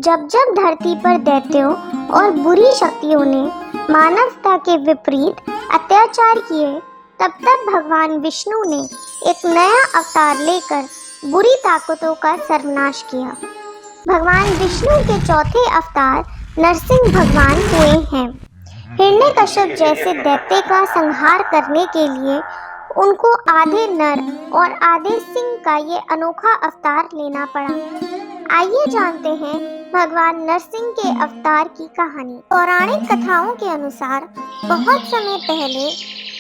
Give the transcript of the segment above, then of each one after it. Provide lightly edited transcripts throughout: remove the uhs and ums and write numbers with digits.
जब जब धरती पर दैत्यों और बुरी शक्तियों ने मानवता के विपरीत अत्याचार किए, तब तब भगवान विष्णु ने एक नया अवतार लेकर बुरी ताकतों का सर्वनाश किया। भगवान विष्णु के चौथे अवतार नरसिंह भगवान हुए हैं। हिरण्यकश्यप जैसे दैत्य का संहार करने के लिए उनको आधे नर और आधे सिंह का ये अनोखा अवतार लेना पड़ा। आइए जानते हैं भगवान नरसिंह के अवतार की कहानी। पौराणिक कथाओं के अनुसार बहुत समय पहले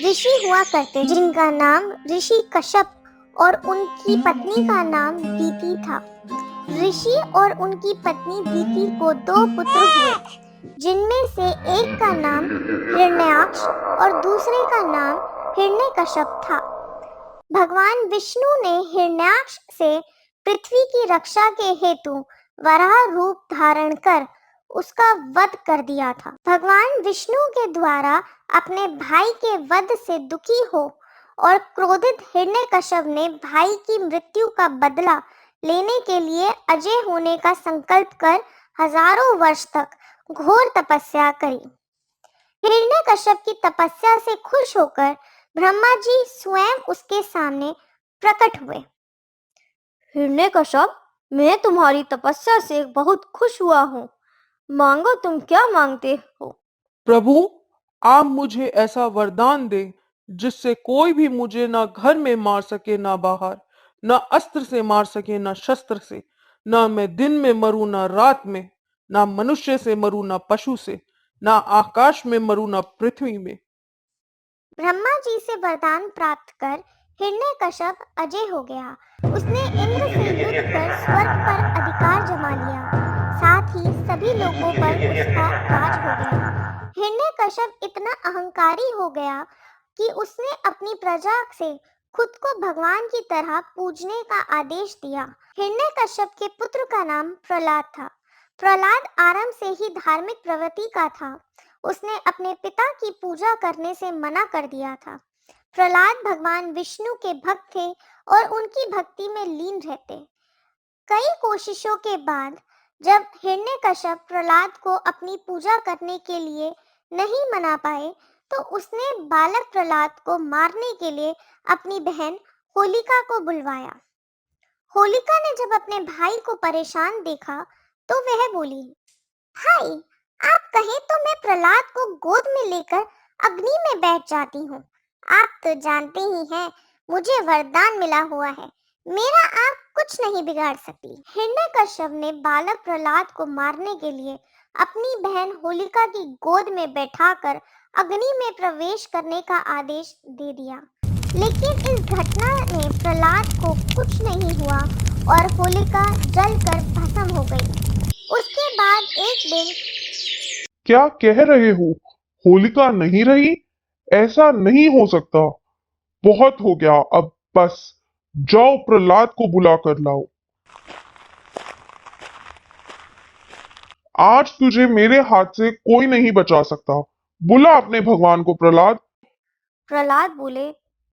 ऋषि हुआ करते जिनका नाम ऋषि कश्यप और उनकी पत्नी का नाम दीति था। ऋषि और उनकी पत्नी दीति को 2 पुत्र हुए, जिनमें से एक का नाम हिरण्याक्ष और दूसरे का नाम हिरण्यकश्यप था। भगवान विष्णु ने हिरण्याक्ष से पृथ्वी की रक्षा के हेतु वराह रूप धारण कर उसका वध कर दिया था। भगवान विष्णु के द्वारा अपने भाई के वध से दुखी हो और क्रोधित हिरण्यकश्यप ने भाई की मृत्यु का बदला लेने के लिए अजय होने का संकल्प कर हजारों वर्ष तक घोर तपस्या करी। हिरण्यकश्यप की तपस्या से खुश होकर ब्रह्मा जी स्वयं उसके सामने प्रकट हुए। हिरण्यकश्यप, मैं तुम्हारी तपस्या से बहुत खुश हुआ हूँ। मांगो, तुम क्या मांगते हो? प्रभु, आप मुझे ऐसा वरदान दे जिससे कोई भी मुझे ना घर में मार सके ना बाहर, ना अस्त्र से मार सके ना शस्त्र से, ना मैं दिन में मरूं ना रात में, ना मनुष्य से मरूं ना पशु से, ना आकाश में मरूं ना पृथ्वी में। ब्रह्मा जी से वरदान प्राप्त कर हिरण्यकश्यप अजय हो गया। उसने इंद्र से युद्ध कर स्वर्ग पर अधिकार जमा लिया, साथ ही सभी लोगों पर उसका राज हो गया। हिरण्यकश्यप इतना अहंकारी हो गया कि उसने अपनी प्रजा से खुद को भगवान की तरह पूजने का आदेश दिया। हिरण्यकश्यप के पुत्र का नाम प्रहलाद था। प्रहलाद आरंभ से ही धार्मिक प्रवृत्ति का था। उसने अपने पिता की पूजा करने से मना कर दिया था। प्रहलाद भगवान विष्णु के भक्त थे और उनकी भक्ति में लीन रहते। कई कोशिशों के बाद जब हिरण्यकश्यप प्रहलाद को अपनी पूजा करने के लिए नहीं मना पाए, तो उसने बालक प्रहलाद को मारने के लिए अपनी बहन होलिका को बुलवाया। होलिका ने जब अपने भाई को परेशान देखा तो वह बोली, भाई, आप कहें तो मैं प्रहलाद को गोद में लेकर अग्नि में बैठ जाती हूँ। आप तो जानते ही हैं, मुझे वरदान मिला हुआ है, मेरा आग कुछ नहीं बिगाड़ सकती। हिरण्यकश्यप ने बालक प्रहलाद को मारने के लिए अपनी बहन होलिका की गोद में बैठाकर अग्नि में प्रवेश करने का आदेश दे दिया। लेकिन इस घटना ने प्रहलाद को कुछ नहीं हुआ और होलिका जलकर भस्म हो गई। उसके बाद एक दिन। क्या कह रहे हो? होलिका नहीं रही? ऐसा नहीं हो सकता। बहुत हो गया, अब बस जाओ प्रहलाद को बुला कर लाओ। आज तुझे मेरे हाथ से कोई नहीं बचा सकता। बुला अपने भगवान को प्रहलाद। प्रहलाद बोले,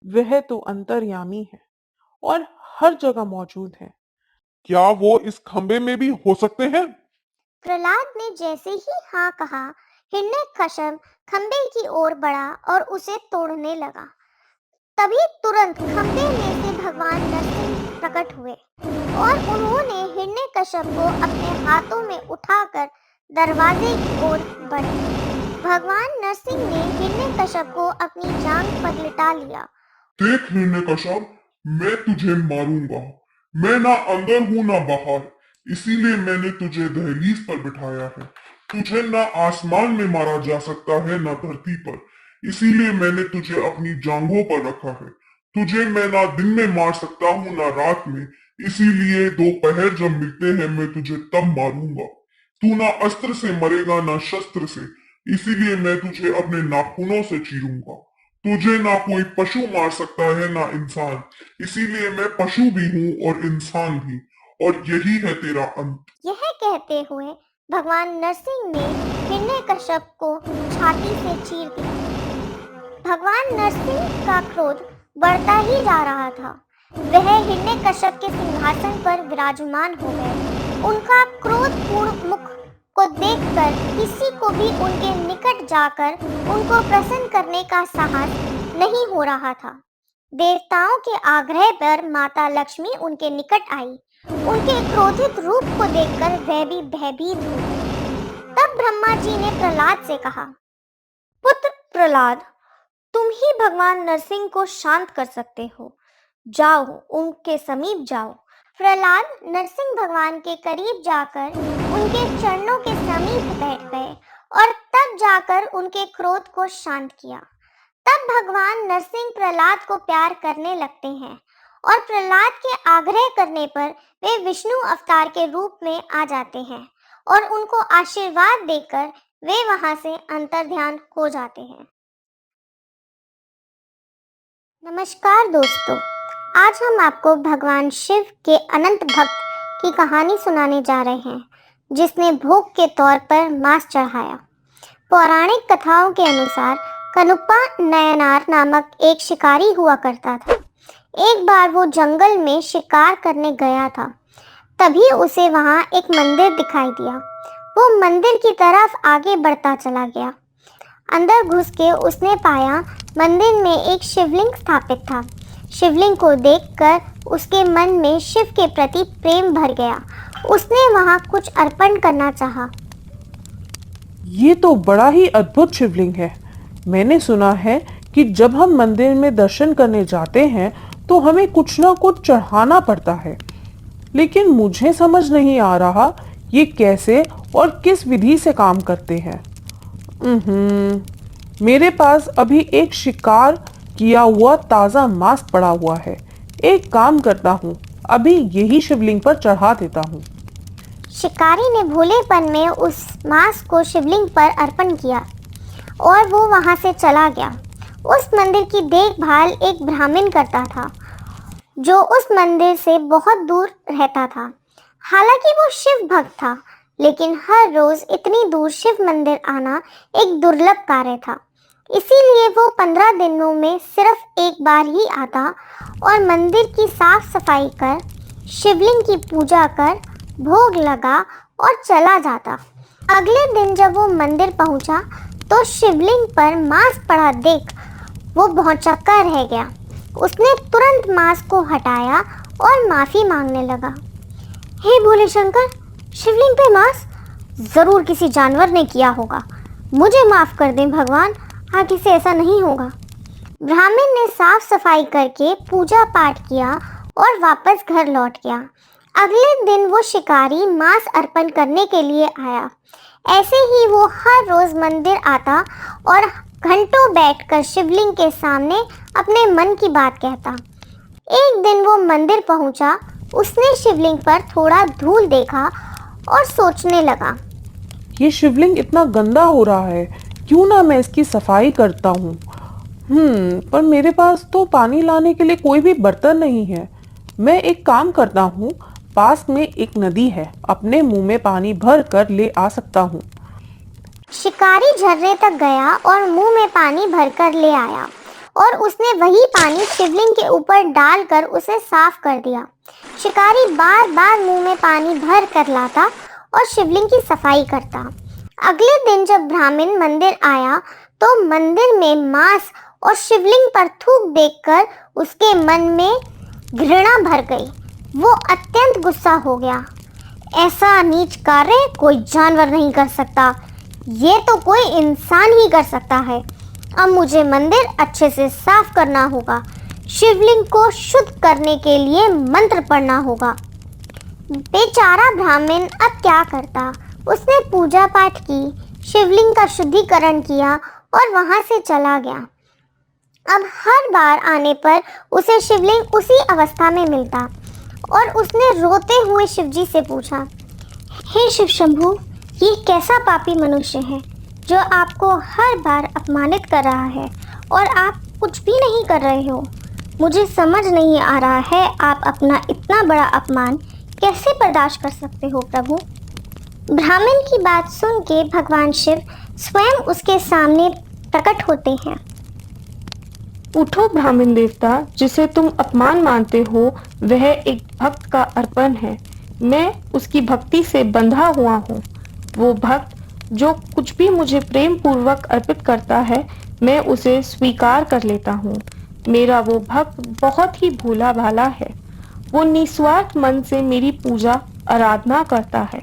वह तो अंतर्यामी है और हर जगह मौजूद है। क्या वो इस खंबे में भी हो सकते हैं? प्रहलाद ने जैसे ही हाँ कहा, हिरण्यकश्यप खंबे की ओर बढ़ा और उसे तोड़ने लगा। तभी तुरंत खंबे में से भगवान नरसिंह प्रकट हुए और उन्होंने हिरण्यकश्यप को अपने हाथों में उठाकर दरवाजे की ओर बढ़े। भगवान नरसिंह ने हिरण्यकश्यप को अपनी जांघ पर लिटा लिया। देख हिरण्यकश्यप, मैं तुझे मारूंगा। मैं ना अंदर हूं ना बाहर, इसीलिए मैंने तुझे दहलीज पर बिठाया है। तुझे ना आसमान में मारा जा सकता है ना धरती पर, इसीलिए मैंने तुझे अपनी जांघों पर रखा है। तुझे मैं ना दिन में मार सकता हूँ ना रात में, इसीलिए दोपहर जब मिलते हैं मैं तुझे तब मारूंगा। तू ना अस्त्र से मरेगा ना शस्त्र से, इसीलिए मैं तुझे अपने नाखूनों से चीरूंगा। तुझे ना कोई पशु मार सकता है ना इंसान, इसीलिए मैं पशु भी हूँ और इंसान भी, और यही है तेरा अंत। यह कहते हुए भगवान नरसिंह ने हिरण्यकश्यप को छाती से चीर दिया। भगवान नरसिंह का क्रोध बढ़ता ही जा रहा था। वह हिरण्यकश्यप के सिंहासन पर विराजमान हो गए उनका क्रोधपूर्ण मुख को देखकर किसी को भी उनके निकट जाकर उनको प्रसन्न करने का साहस नहीं हो रहा था। देवताओं के आग्रह पर माता लक्ष्मी उनके निकट आई। उनके क्रोधित रूप को देखकर वह भी भयभीत हो गई। तब ब्रह्मा जी ने प्रहलाद से कहा, पुत्र प्रहलाद, तुम ही भगवान नरसिंह को शांत कर सकते हो। जाओ, उनके समीप जाओ। प्रहलाद नरसिंह भगवान के करीब जाकर उनके चरणों के समीप बैठ गए और तब जाकर उनके क्रोध को शांत किया। तब भगवान नरसिंह प्रहलाद को प्यार करने लगते हैं और प्रहलाद के आग्रह करने पर वे विष्णु अवतार के रूप में आ जाते हैं और उनको आशीर्वाद देकर वे वहां से अंतर्ध्यान हो जाते हैं। नमस्कार दोस्तों, आज हम आपको भगवान शिव के अनंत भक्त की कहानी सुनाने जा रहे हैं, जिसने भोग के तौर पर मांस चढ़ाया। पौराणिक कथाओं के अनुसार कनुप्पा नयनार नामक एक शिकारी हुआ करता था। एक बार वो जंगल में शिकार करने गया था। तभी उसे वहां एक मंदिर दिखाई दिया। वो मंदिर की तरफ आगे बढ़ता चला गया। अंदर घुस के उसने पाया मंदिर में एक शिवलिंग स्थापित था। शिवलिंग को देखकर उसके मन में शिव के प्रति प्रेम भर गया। उसने वहां कुछ अर्पण करना चाहा। ये तो बड़ा ही अद्भुत शिवलिंग है। मैंने सुना है कि जब हम मंदिर में दर्शन करने जाते हैं तो हमें कुछ ना कुछ चढ़ाना पड़ता है, लेकिन मुझे समझ नहीं आ रहा ये कैसे और किस विधि से काम करते हैं। मेरे पास अभी एक शिकार किया हुआ ताज़ा मांस पड़ा हुआ है। एक काम करता हूँ, अभी यही शिवलिंग पर चढ़ा देता हूँ। शिकारी ने भोलेपन में उस मांस को शिवलिंग पर अर्पण किया और वो वहां से चला गया। उस मंदिर की देखभाल एक ब्राह्मण करता था, जो उस मंदिर से बहुत दूर रहता था। हालांकि वो शिव भक्त था, लेकिन हर रोज इतनी दूर शिव मंदिर आना एक दुर्लभ कार्य था। इसीलिए वो 15 दिनों में सिर्फ एक बार ही आता और मंदिर की साफ सफाई कर, शिवलिंग की पूजा कर, भोग लगा और चला जाता। अगले दिन जब वो मंदिर पहुंचा तो शिवलिंग पर मांस पड़ा देख वो भौचक्का रह गया। उसने तुरंत मांस को हटाया और माफी मांगने लगा। हे भोले शंकर, शिवलिंग पे मांस जरूर किसी जानवर ने किया होगा। मुझे माफ कर दें भगवान, आगे से ऐसा नहीं होगा। ब्राह्मण ने साफ सफाई करके पूजा पाठ किया और वापस घर लौट गया। अगले दिन वो शिकारी मांस अर्पण करने के लिए आया। ऐसे ही वो हर रोज मंदिर आता और घंटों बैठकर शिवलिंग के सामने अपने मन की बात कहता। एक दिन वो मंदिर पहुंचा। उसने शिवलिंग पर थोड़ा धूल देखा और सोचने लगा, ये शिवलिंग इतना गंदा हो रहा है, क्यों ना मैं इसकी सफाई करता हूँ। पर मेरे पास तो पानी लाने के लिए कोई भी बर्तन नहीं है। मैं एक काम करता हूँ, पास में एक नदी है, अपने मुंह में पानी भर कर ले आ सकता हूँ। शिकारी झर्रे तक गया और मुंह में पानी भरकर ले आया और उसने वही पानी शिवलिंग के ऊपर डालकर उसे साफ कर दिया। शिकारी बार बार मुंह में पानी भर कर लाता और शिवलिंग की सफाई करता। अगले दिन जब ब्राह्मण मंदिर आया तो मंदिर में मांस और शिवलिंग पर थूक देखकर उसके मन में घृणा भर गई। वो अत्यंत गुस्सा हो गया। ऐसा नीच कार्य कोई जानवर नहीं कर सकता, ये तो कोई इंसान ही कर सकता है। अब मुझे मंदिर अच्छे से साफ करना होगा। शिवलिंग को शुद्ध करने के लिए मंत्र पढ़ना होगा। बेचारा ब्राह्मण अब क्या करता। उसने पूजा पाठ की, शिवलिंग का शुद्धिकरण किया और वहां से चला गया। अब हर बार आने पर उसे शिवलिंग उसी अवस्था में मिलता और उसने रोते हुए शिवजी से पूछा, हे शिव शंभू, ये कैसा पापी मनुष्य है जो आपको हर बार अपमानित कर रहा है और आप कुछ भी नहीं कर रहे हो। मुझे समझ नहीं आ रहा है आप अपना इतना बड़ा अपमान कैसे बर्दाश्त कर सकते हो प्रभु। ब्राह्मण की बात सुन के भगवान शिव स्वयं उसके सामने प्रकट होते हैं। उठो ब्राह्मण देवता, जिसे तुम अपमान मानते हो वह एक भक्त का अर्पण है। मैं उसकी भक्ति से बंधा हुआ हूँ। वो भक्त जो कुछ भी मुझे प्रेम पूर्वक अर्पित करता है, मैं उसे स्वीकार कर लेता हूँ। मेरा वो भक्त बहुत ही भोला भाला है। वो निस्वार्थ मन से मेरी पूजा आराधना करता है।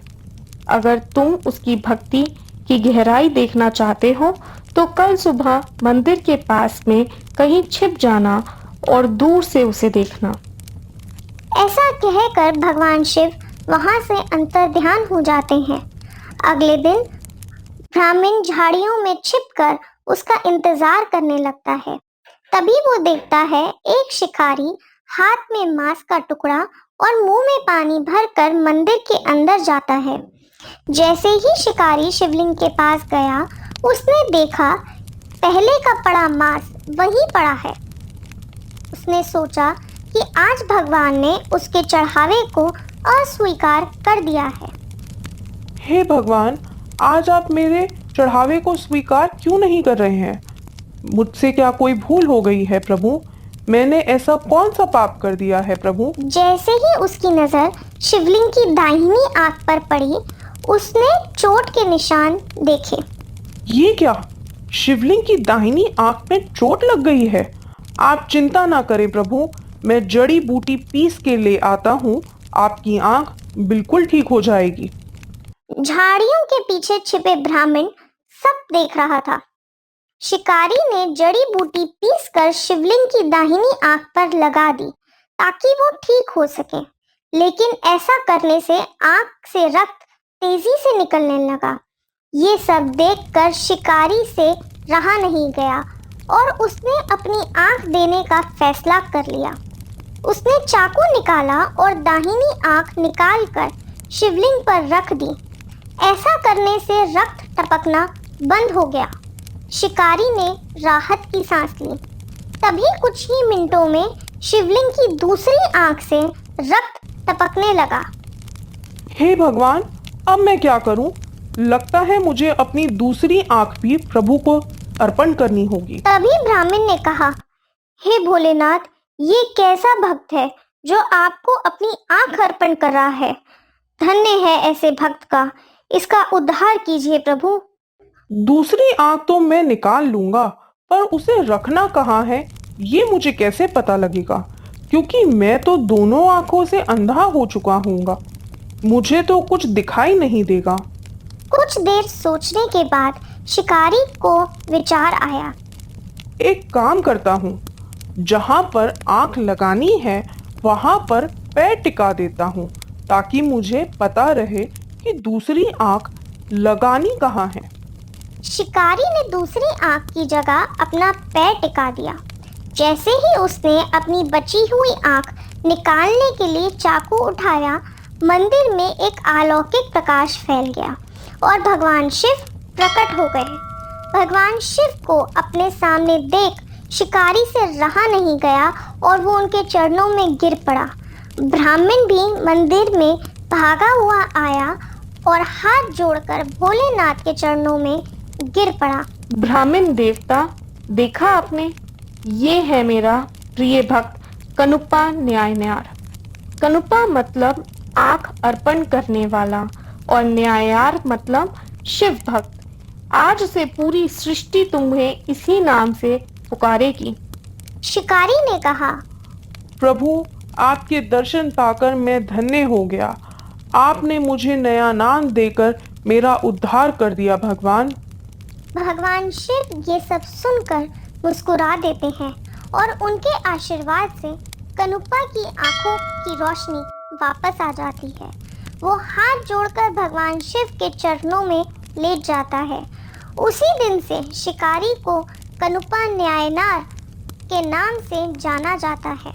अगर तुम उसकी भक्ति की गहराई देखना चाहते हो तो कल सुबह मंदिर के पास में कहीं छिप जाना और दूर से उसे देखना। ऐसा कहकर भगवान शिव वहां से अंतर्ध्यान हो जाते हैं। अगले दिन ब्राह्मण झाड़ियों में छिपकर उसका इंतजार करने लगता है। तभी वो देखता है एक शिकारी हाथ में मांस का टुकड़ा और मुंह में पानी भरकर मंदिर के अंदर जाता है। जैसे ही शिकारी शिवलिंग के पास गया, उसने देखा पहले का पड़ा मांस वहीं पड़ा है। उसने सोचा कि आज भगवान ने उसके चढ़ावे को अस्वीकार कर दिया है। हे भगवान, आज आप मेरे चढ़ावे को स्वीकार क्यों नहीं कर रहे हैं? मुझसे क्या कोई भूल हो गई है प्रभु? मैंने ऐसा कौन सा पाप कर दिया है प्रभु? जैसे ही उसकी नजर शिवलिंग की दाहिनी आंख पर पड़ी, उसने चोट के निशान देखे। ये क्या? शिवलिंग की दाहिनी आंख में चोट लग गई है। आप चिंता ना करें प्रभु, मैं जड़ी बूटी पीस के ले आता हूँ। आपकी आंख बिल्कुल ठीक हो जाएगी। झाड़ियों के पीछे छिपे ब्राह्मण सब देख रहा था। शिकारी ने जड़ी बूटी पीसकर शिवलिंग की दाहिनी आंख पर लगा दी ताकि वो ठीक हो सके, लेकिन ऐसा करने से आंख से रक्त तेजी से निकलने लगा। ये सब देखकर शिकारी से रहा नहीं गया और उसने अपनी आंख देने का फैसला कर लिया। उसने चाकू निकाला और दाहिनी आंख निकालकर शिवलिंग पर रख दी। ऐसा करने से रक्त टपकना बंद हो गया। शिकारी ने राहत की सांस ली। तभी कुछ ही मिनटों में शिवलिंग की दूसरी आंख से रक्त टपकने लगा। हे भगवान, अब मैं क्या करूं? लगता है मुझे अपनी दूसरी आंख भी प्रभु को अर्पण करनी होगी। तभी ब्राह्मण ने कहा, हे भोलेनाथ, ये कैसा भक्त है जो आपको अपनी आंख अर्पण कर रहा है। धन्य है ऐसे भक्त का, इसका उद्धार कीजिए प्रभु। दूसरी आंख तो मैं निकाल लूंगा, पर उसे रखना कहाँ है ये मुझे कैसे पता लगेगा? क्योंकि मैं तो दोनों आंखों से अंधा हो चुका हूँगा। मुझे तो कुछ दिखाई नहीं देगा। कुछ देर सोचने के बाद शिकारी को विचार आया। एक काम करता हूँ, जहाँ पर आंख लगानी है वहाँ पर पैर टिका देता हूँ ताकि मुझे पता रहे कि दूसरी आंख लगानी कहाँ है। शिकारी ने दूसरी आंख की जगह अपना पैर टिका दिया। जैसे ही उसने अपनी बची हुई आंख निकालने के लिए चाकू उठाया, मंदिर में एक अलौकिक प्रकाश फैल गया और भगवान शिव प्रकट हो गए। भगवान शिव को अपने सामने देख शिकारी से रहा नहीं गया और वो उनके चरणों में गिर पड़ा। ब्राह्मण भी मंदिर में भागा हुआ आया और हाथ जोड़कर भोलेनाथ के चरणों में गिर पड़ा। ब्राह्मण देवता, देखा आपने, ये है मेरा प्रिय भक्त कनुप्पा न्यायनार। कनुप्पा मतलब आंख अर्पण करने वाला और न्यायार मतलब शिव भक्त। आज से पूरी सृष्टि तुम्हें इसी नाम से पुकारेगी। शिकारी ने कहा, प्रभु, आपके दर्शन पाकर मैं धन्य हो गया। आपने मुझे नया नाम देकर मेरा उद्धार कर दिया भगवान। भगवान शिव ये सब सुनकर मुस्कुरा देते हैं और उनके आशीर्वाद से कनुप्पा की आंखों की रोशनी वापस आ जाती है। वो हाथ जोड़कर भगवान शिव के चरणों में लेट जाता है। उसी दिन से शिकारी को कनुप्पा न्यायनार के नाम से जाना जाता है।